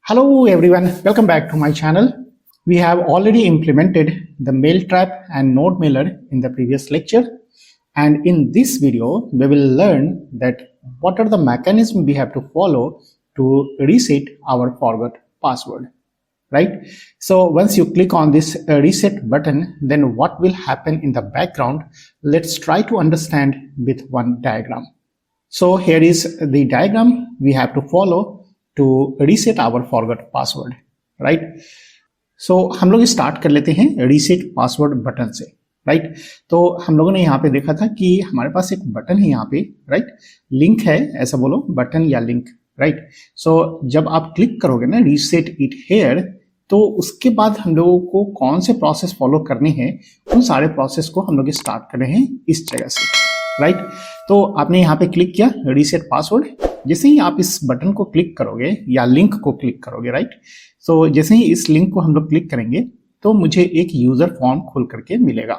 Hello everyone, welcome back to my channel. We have already implemented the mail trap and node mailer in the previous lecture, and in this video we will learn that what are the mechanisms we have to follow to reset our forgot password, right? So once you click on this reset button, then what will happen in the background? Let's try to understand with one diagram. So here is the diagram we have to follow to reset our forgot password, right? So हम लोग start कर लेते हैं reset password button से, right? तो हम लोगों ने यहाँ पे देखा था कि हमारे पास एक बटन है यहाँ पे, राइट? लिंक है, ऐसा बोलो, बटन या लिंक, राइट? सो जब आप क्लिक करोगे ना रीसेट इट हेयर, तो उसके बाद हम लोगों को कौन से प्रोसेस फॉलो करने हैं, उन सारे प्रोसेस को हम लोग स्टार्ट कर रहे हैं इस जगह से, राइट? तो आपने यहाँ पे क्लिक किया रीसेट पासवर्ड। जैसे ही आप इस बटन को क्लिक करोगे या लिंक को क्लिक करोगे, राइट? सो जैसे ही इस लिंक को हम लोग क्लिक करेंगे तो मुझे एक यूजर फॉर्म खुल करके मिलेगा,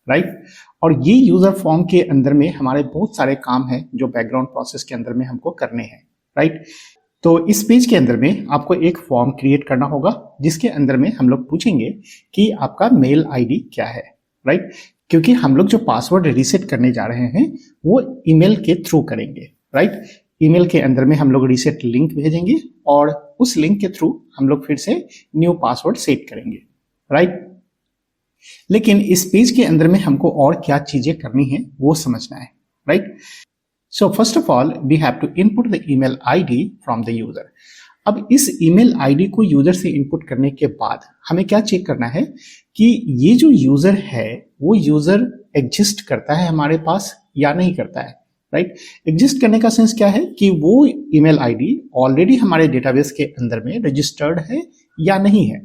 राइट? और ये यूजर फॉर्म के अंदर में हमारे बहुत सारे काम हैं जो बैकग्राउंड प्रोसेस के अंदर में हमको करने हैं, राइट? तो इस पेज के अंदर में आपको एक फॉर्म क्रिएट करना होगा जिसके अंदर में हम लोग पूछेंगे कि आपका मेल आईडी क्या है, राइट? क्योंकि हम लोग जो पासवर्ड रीसेट करने जा रहे हैं वो ईमेल के थ्रू करेंगे, राइट? ईमेल के अंदर में हम लोग रीसेट लिंक भेजेंगे और उस लिंक के थ्रू हम लोग फिर से न्यू पासवर्ड सेट करेंगे, राइट? लेकिन इस पेज के अंदर में हमको और क्या चीजें करनी है वो समझना है, right? So first of all we have to input the email ID from the user. अब इस ईमेल आईडी को यूजर से इनपुट करने के बाद हमें क्या चेक करना है कि ये जो यूजर है वो यूजर एग्जिस्ट करता है हमारे पास या नहीं करता है, राइट? एग्जिस्ट करने का सेंस क्या है कि वो ईमेल आईडी ऑलरेडी हमारे डेटाबेस के अंदर में रजिस्टर्ड है या नहीं है,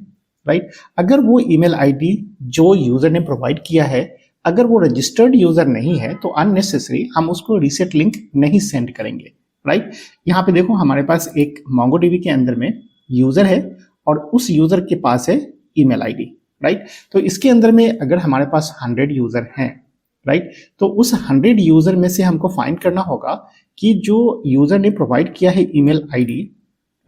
राइट? अगर वो ईमेल आईडी जो यूजर ने प्रोवाइड किया है अगर वो रजिस्टर्ड यूजर नहीं है तो अननेसेसरी हम उसको रीसेट लिंक नहीं सेंड करेंगे, राइट? यहाँ पे देखो हमारे पास एक MongoDB के अंदर में यूजर है और उस यूजर के पास है ईमेल आईडी, राइट? तो इसके अंदर में अगर हमारे पास 100 यूजर हैं, राइट? तो उस 100 यूजर में से हमको फाइंड करना होगा कि जो यूजर ने प्रोवाइड किया है ईमेल आईडी,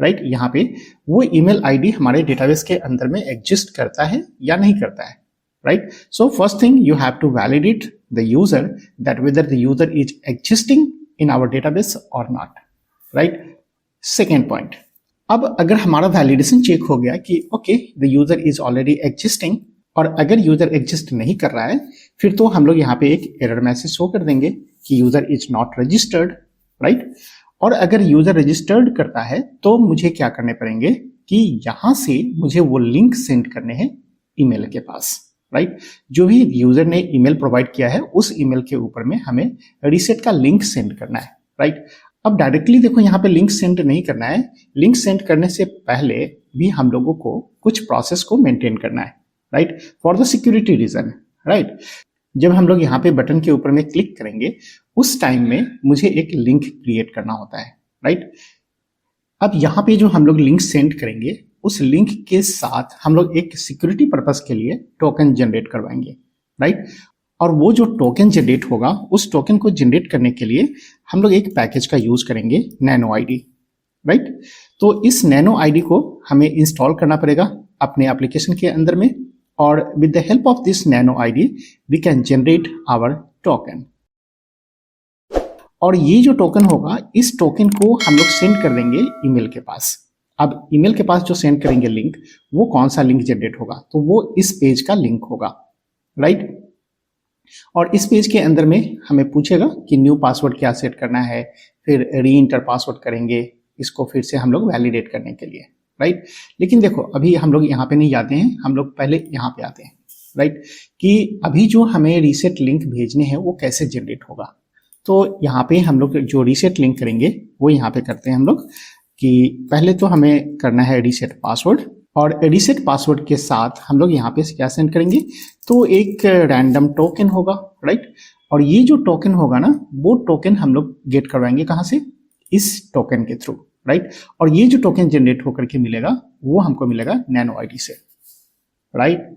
राइट? यहाँ पे वो ईमेल आईडी हमारे डेटाबेस के अंदर में एग्जिस्ट करता है या नहीं करता है, right? So first thing you have to validate the user that whether the user is existing in our database और नॉट, राइट? सेकेंड पॉइंट, अब अगर हमारा वैलिडेशन चेक हो गया कि okay the user is already existing और अगर user exist नहीं कर रहा है फिर तो हम लोग यहाँ पे एक एरर मैसेज शो कर देंगे कि user is not registered, right? और अगर यूजर रजिस्टर्ड करता है तो मुझे क्या करने पड़ेंगे कि यहाँ से मुझे वो लिंक सेंड करने हैं ईमेल के पास, राइट? जो भी यूजर ने ईमेल प्रोवाइड किया है उस ईमेल के ऊपर में हमें रीसेट का लिंक सेंड करना है, राइट? अब डायरेक्टली देखो यहाँ पे लिंक सेंड नहीं करना है। लिंक सेंड करने से पहले भी हम लोगों को कुछ प्रोसेस को मेंटेन करना है, right? For the security reason, right? जब हम लोग यहाँ पे बटन के ऊपर में क्लिक करेंगे उस टाइम में मुझे एक लिंक क्रिएट करना होता है, राइट? अब यहाँ पे जो हम लोग लिंक सेंड करेंगे उस लिंक के साथ हम लोग एक सिक्योरिटी पर्पस के लिए टोकन जनरेट करवाएंगे, राइट? और वो जो टोकन जनरेट होगा उस टोकन को जनरेट करने के लिए हम लोग एक पैकेज का यूज करेंगे नैनो आईडी, राइट? तो इस नैनो आईडी को हमें इंस्टॉल करना पड़ेगा अपने एप्लीकेशन के अंदर में और with the help of this nano ID we can generate our token. और ये जो टोकन होगा इस टोकन को हम लोग सेंड कर देंगे ईमेल के पास। अब ईमेल के पास जो सेंड करेंगे लिंक वो कौन सा लिंक जनरेट होगा, तो वो इस पेज का लिंक होगा, राइट? और इस पेज के अंदर में हमें पूछेगा कि न्यू पासवर्ड क्या सेट करना है, फिर री इंटर पासवर्ड करेंगे इसको फिर से हम लोग वैलिडेट करने के लिए, राइट? लेकिन देखो अभी हम लोग यहाँ पे नहीं जाते हैं, हम लोग पहले यहाँ पे आते हैं, राइट? कि अभी जो हमें रीसेट लिंक भेजने हैं वो कैसे जनरेट होगा। तो यहाँ पे हम लोग जो रीसेट लिंक करेंगे वो यहाँ पे करते हैं हम लोग कि पहले तो हमें करना है रीसेट पासवर्ड और रीसेट पासवर्ड के साथ हम लोग यहाँ पे क्या सेंड करेंगे, तो एक रैंडम टोकन होगा, राइट? और ये जो टोकन होगा ना वो टोकन हम लोग गेट करवाएंगे कहाँ से, इस टोकन के थ्रू, राइट? और ये जो टोकन जनरेट होकर के मिलेगा वो हमको मिलेगा नैनो आईडी से, राइट?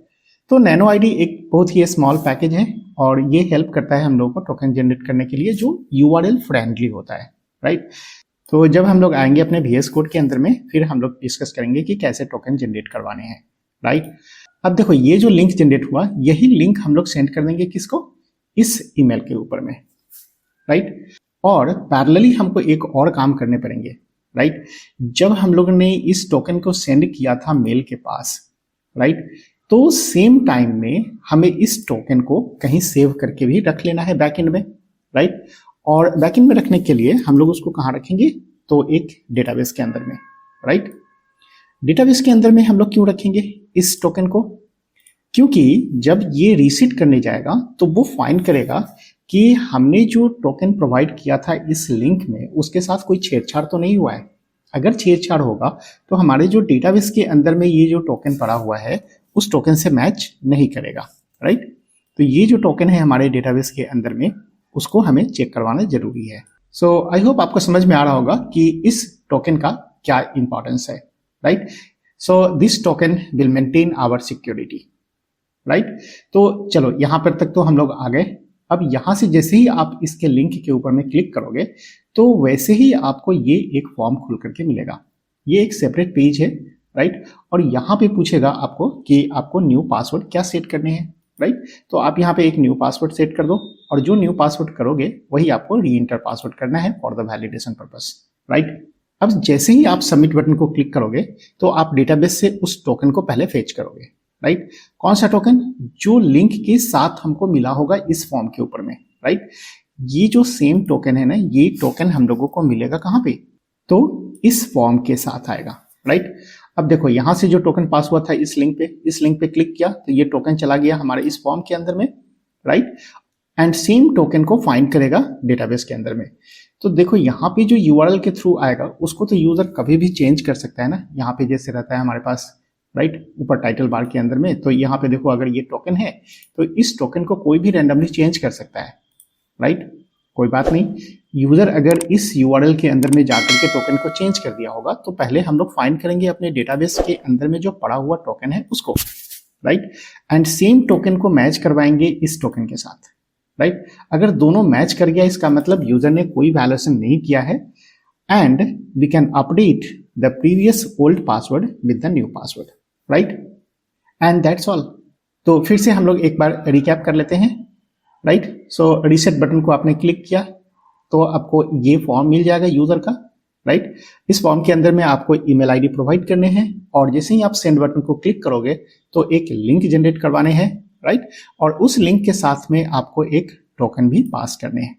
तो नैनो आईडी एक बहुत ही स्मॉल पैकेज है और ये हेल्प करता है हम लोगों को टोकन जनरेट करने के लिए जो URL फ्रेंडली होता है, राइट? तो जब हम लोग आएंगे अपने VS कोड के अंदर में, फिर हम लोग डिस्कस करेंगे कि कैसे टोकन जनरेट करवाने हैं, राइट। अब देखो ये जो लिंक जनरेट हुआ, यही लिंक हम लोग सेंड कर देंगे किसको, इस ईमेल के ऊपर में, राइट। और पैरेलली हमको एक और काम करने पड़ेंगे, राइट। जब हम लोगों ने इस टोकन को सेंड किया था मेल के पास, राइट, तो सेम टाइम में हमें इस टोकन को कहीं सेव करके भी रख लेना है बैकएंड में, राइट। और बैकएंड में रखने के लिए हम लोग उसको कहाँ रखेंगे, तो एक डेटाबेस के अंदर में, राइट। डेटाबेस के अंदर में हम लोग क्यों रखेंगे इस टोकन को, क्योंकि जब ये रीसेट करने जाएगा तो वो फाइंड करेगा कि हमने जो टोकन प्रोवाइड किया था इस लिंक में, उसके साथ कोई छेड़छाड़ तो नहीं हुआ है। अगर छेड़छाड़ होगा तो हमारे जो डेटाबेस के अंदर में ये जो टोकन पड़ा हुआ है उस टोकन से मैच नहीं करेगा, राइट। तो ये जो टोकन है हमारे डेटाबेस के अंदर में, उसको हमें चेक करवाना जरूरी है। सो आई होप आपको समझ में आ रहा होगा कि इस टोकन का क्या इंपॉर्टेंस है, right. So this token will maintain our security, right. तो चलो यहां पर तक तो हम लोग आ गए। अब यहां से जैसे ही आप इसके लिंक के ऊपर में क्लिक करोगे तो वैसे ही आपको ये एक फॉर्म खुल करके मिलेगा। ये एक सेपरेट पेज है, राइट। और यहाँ पे पूछेगा आपको कि आपको न्यू पासवर्ड क्या सेट करने हैं, राइट। तो आप यहाँ पे एक न्यू पासवर्ड सेट कर दो, और जो न्यू पासवर्ड करोगे वही आपको री एंटर पासवर्ड करना है for the validation purpose, right. अब जैसे ही आप सबमिट बटन को क्लिक करोगे तो आप डेटाबेस से उस टोकन को पहले फेच करोगे, राइट। कौन सा टोकन, जो लिंक के साथ हमको मिला होगा इस फॉर्म के ऊपर में, राइट। ये जो सेम टोकन है ना, ये टोकन हम लोगों को मिलेगा कहाँ पे, तो इस फॉर्म के साथ आएगा, राइट। अब देखो यहां से जो टोकन पास हुआ था इस लिंक पे क्लिक किया तो ये टोकन चला गया हमारे इस फॉर्म के अंदर में, राइट। एंड सेम टोकन को फाइंड करेगा डेटाबेस के अंदर में। तो देखो यहाँ पे जो URL के थ्रू आएगा उसको तो यूजर कभी भी चेंज कर सकता है ना। यहाँ पे जैसे रहता है हमारे पास, राइट, ऊपर टाइटल बार के अंदर में, तो यहाँ पे देखो अगर ये टोकन है तो इस टोकन को कोई भी रैंडमली चेंज कर सकता है, राइट। कोई बात नहीं, यूजर अगर इस URL के अंदर में जाकर के टोकन को चेंज कर दिया होगा तो पहले हम लोग फाइंड करेंगे अपने डेटाबेस के अंदर में जो पड़ा हुआ टोकन है उसको, राइट। एंड सेम टोकन को मैच करवाएंगे इस टोकन के साथ, राइट। अगर दोनों मैच कर गया इसका मतलब यूजर ने कोई वायलेशन नहीं किया है, and we can update the previous old password with the new password, right. And that's all. तो फिर से हम लोग एक बार रिकैप कर लेते हैं, राइट। सो रीसेट बटन को आपने क्लिक किया तो आपको ये फॉर्म मिल जाएगा यूजर का, राइट। इस फॉर्म के अंदर में आपको ईमेल आईडी प्रोवाइड करने हैं, और जैसे ही आप सेंड बटन को क्लिक करोगे तो एक लिंक जनरेट करवाने हैं, राइट। और उस लिंक के साथ में आपको एक टोकन भी पास करने हैं,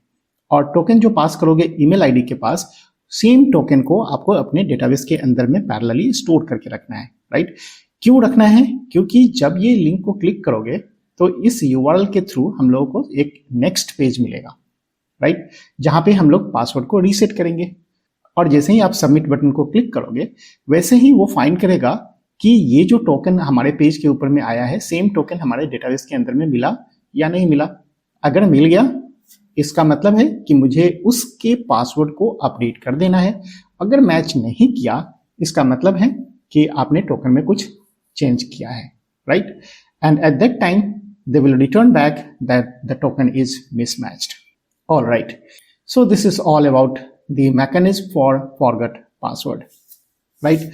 और टोकन जो पास करोगे ईमेल आईडी के पास, सेम टोकन को आपको अपने डेटाबेस के अंदर में पैरेलली स्टोर करके रखना है, राइट। क्यों रखना है, क्योंकि जब ये लिंक को क्लिक करोगे तो इस URL के थ्रू हम लोगों को एक नेक्स्ट पेज मिलेगा, राइट, जहां पे हम लोग पासवर्ड को रीसेट करेंगे। और जैसे ही आप सबमिट बटन को क्लिक करोगे वैसे ही वो फाइंड करेगा कि ये जो टोकन हमारे पेज के ऊपर में आया है, सेम टोकन हमारे डेटाबेस के अंदर में मिला या नहीं मिला। अगर मिल गया इसका मतलब है कि मुझे उसके पासवर्ड को अपडेट कर देना है। अगर मैच नहीं किया इसका मतलब है कि आपने टोकन में कुछ चेंज किया है, right. And at that time they will return back that the token is mismatched. All right. So this is all about the mechanism for forgot password, right?